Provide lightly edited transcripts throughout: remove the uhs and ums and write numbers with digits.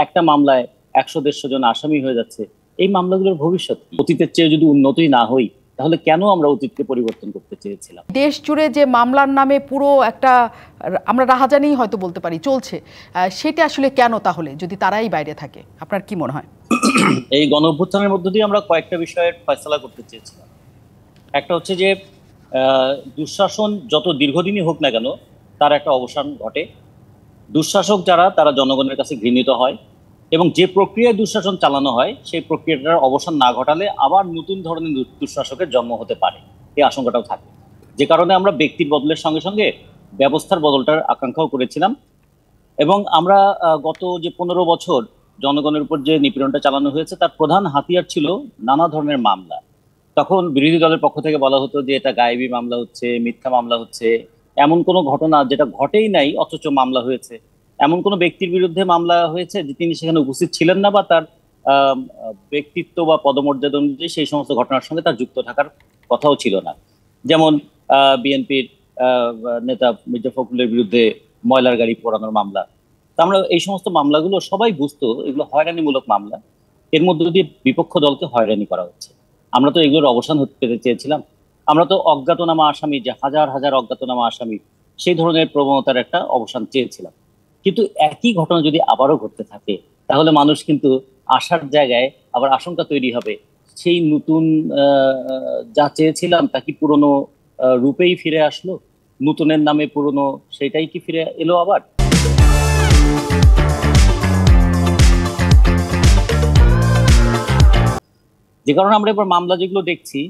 একটা মামলায় 100-150 জন আসামি হয়ে যাচ্ছে, এই মামলাগুলোর ভবিষ্যৎ কি? অতীতের চেয়ে যদি উন্নতই না হই, তাহলে কেন আমরা অতীতকে পরিবর্তন করতে চেয়েছিলাম? দেশ জুড়ে যে মামলার নামে পুরো একটা আমরা রাহাজানি হয়তো বলতে পারি চলছে, সেটা আসলে কেন তাহলে, যদি তারাই বাইরে থাকে? আপনার কি মনে হয়? এই গণঅভ্যুত্থানের মধ্য দিয়ে আমরা কয়েকটা বিষয়ের ফয়সালা করতে চেয়েছিলাম। একটা হচ্ছে যে দুঃশাসন যত দীর্ঘদিনই হোক না কেন, তার একটা অবসান ঘটে। দুঃশাসক যারা, তারা জনগণের কাছে ঘৃণিত হয়, এবং যে প্রক্রিয়ায় দুঃশাসন চালানো হয় সেই প্রক্রিয়াটার অবসান না ঘটালে আবার নতুন ধরনের দুঃশাসকের জন্ম হতে পারে, এই আশঙ্কাটাও থাকে। যে কারণে আমরা ব্যক্তির বদলের সঙ্গে সঙ্গে ব্যবস্থার বদলটার আকাঙ্ক্ষাও করেছিলাম। এবং আমরা গত যে 15 বছর জনগণের উপর যে নিপীড়নটা চালানো হয়েছে, তার প্রধান হাতিয়ার ছিল নানা ধরনের মামলা। তখন বিরোধী দলের পক্ষ থেকে বলা হতো যে এটা গায়েবী মামলা হচ্ছে, মিথ্যা মামলা হচ্ছে। এমন কোনো ঘটনা যেটা ঘটেই নাই অথচ মামলা হয়েছে, এমন কোনো ব্যক্তির বিরুদ্ধে মামলা হয়েছে যে তিনি সেখানে উপস্থিত ছিলেন না, বা তার ব্যক্তিত্ব বা পদমর্যাদা অনুযায়ী সেই সমস্ত ঘটনার সঙ্গে তার যুক্ত থাকার কথাও ছিল না। যেমন বিএনপির নেতা মির্জা ফখরুলের বিরুদ্ধে ময়লার গাড়ি পোড়ানোর মামলা। তো আমরা এই সমস্ত মামলাগুলো সবাই বুঝতো এগুলো হয়রানিমূলক মামলা, এর মধ্যে দিয়ে বিপক্ষ দলকে হয়রানি করা হচ্ছে। আমরা তো এগুলোর অবসান পেতে চেয়েছিলাম। আমরা তো অজ্ঞাতনামা আসামি, যে হাজার হাজার অজ্ঞাতনামা আসামি, সেই ধরনের প্রবণতার একটা অবসান চেয়েছিলাম। কিন্তু একই ঘটনা যদি আবারও ঘটতে থাকে, তাহলে মানুষ কিন্তু আশার জায়গায় আবার আশঙ্কা তৈরি হবে। সেই নতুন যা চেয়েছিলাম তা কি পুরনো রূপেই ফিরে আসলো? নতুনের নামে পুরনো সেটাই কি ফিরে এলো আবার? যে কারণে আমরা এবার মামলা যেগুলো দেখছি,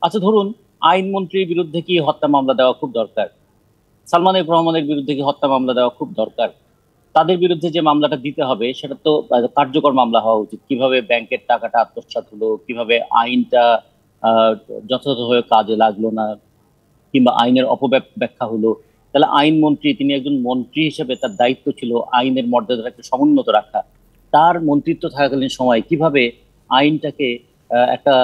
আচ্ছা ধরুন আইনমন্ত্রীর বিরুদ্ধে কি হত্যা মামলা দেওয়া খুব দরকার? সালমান এফ রহমানের বিরুদ্ধে কি হত্যা মামলা দেওয়া খুব দরকার? তাদের বিরুদ্ধে যে মামলাটা দিতে হবে সেটা তো কার্যকর মামলা হওয়া উচিত। কিভাবে ব্যাংকের টাকাটা আত্মসাৎ হলো, কিভাবে আইনটা আহ যথাযথভাবে কাজে লাগলো না, কিংবা আইনের অপব্যাখ্যা হলো। তাহলে আইনমন্ত্রী, তিনি একজন মন্ত্রী হিসেবে তার দায়িত্ব ছিল আইনের মর্যাদাটাকে সমুন্নত রাখা। তার মন্ত্রিত্ব থাকাকালীন সময় কিভাবে আইনটাকে একটা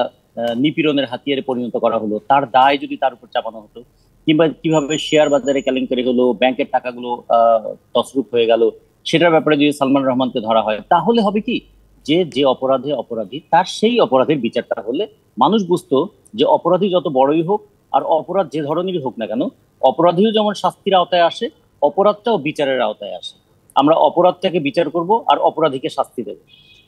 নিপীড়নের হাতিয়ারে পরিণত করা হলো, তার দায় যদি তার উপর চাপানো হতো। কিংবা কিভাবে শেয়ার বাজারে কেলেঙ্কারি হলো, ব্যাংকের টাকাগুলো তছরূপ হয়ে গেল, সেটার ব্যাপারে যদি সালমান রহমানকে ধরা হয়, তাহলে হবে কি, যে যে অপরাধে অপরাধী তার সেই অপরাধের বিচারটা হলে মানুষ বুঝতো যে অপরাধী যত বড়ই হোক আর অপরাধ যে ধরনেরই হোক না কেন, অপরাধীও যেমন শাস্তির আওতায় আসে, অপরাধটাও বিচারের আওতায় আসে। আমরা অপরাধটাকে বিচার করব আর অপরাধীকে শাস্তি দেব।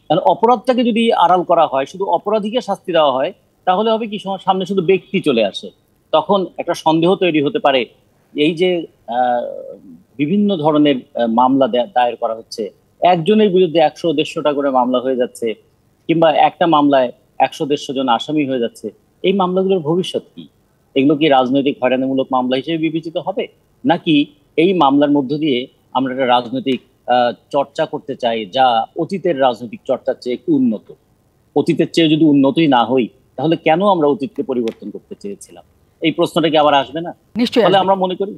কারণ অপরাধটাকে যদি আড়াল করা হয়, শুধু অপরাধীকে শাস্তি দেওয়া হয়, তাহলে হবে কি, সামনে শুধু ব্যক্তি চলে আসে। তখন একটা সন্দেহ তৈরি হতে পারে, এই যে আহ, বিভিন্ন ধরনের মামলা দায়ের করা হচ্ছে, একজনের বিরুদ্ধে 100-150টা করে মামলা হয়ে যাচ্ছে, কিংবা একটা মামলায় 100-150 জন আসামি হয়ে যাচ্ছে, এই মামলাগুলোর ভবিষ্যৎ কি? এগুলো কি রাজনৈতিক হয়রানিমূলক মামলা হিসেবে বিবেচিত হবে, নাকি এই মামলার মধ্য দিয়ে আমরা একটা রাজনৈতিক চর্চা করতে চাই, যা অতীতের রাজনৈতিক চর্চার চেয়ে একটু উন্নত? অতীতের চেয়ে যদি উন্নতই না হই, তাহলে কেন আমরা অতীতকে পরিবর্তন করতে চেয়েছিলাম? এই প্রশ্নটা কি আবার আসবে না? নিশ্চয়ই ফলে আসবে। আমরা মনে করি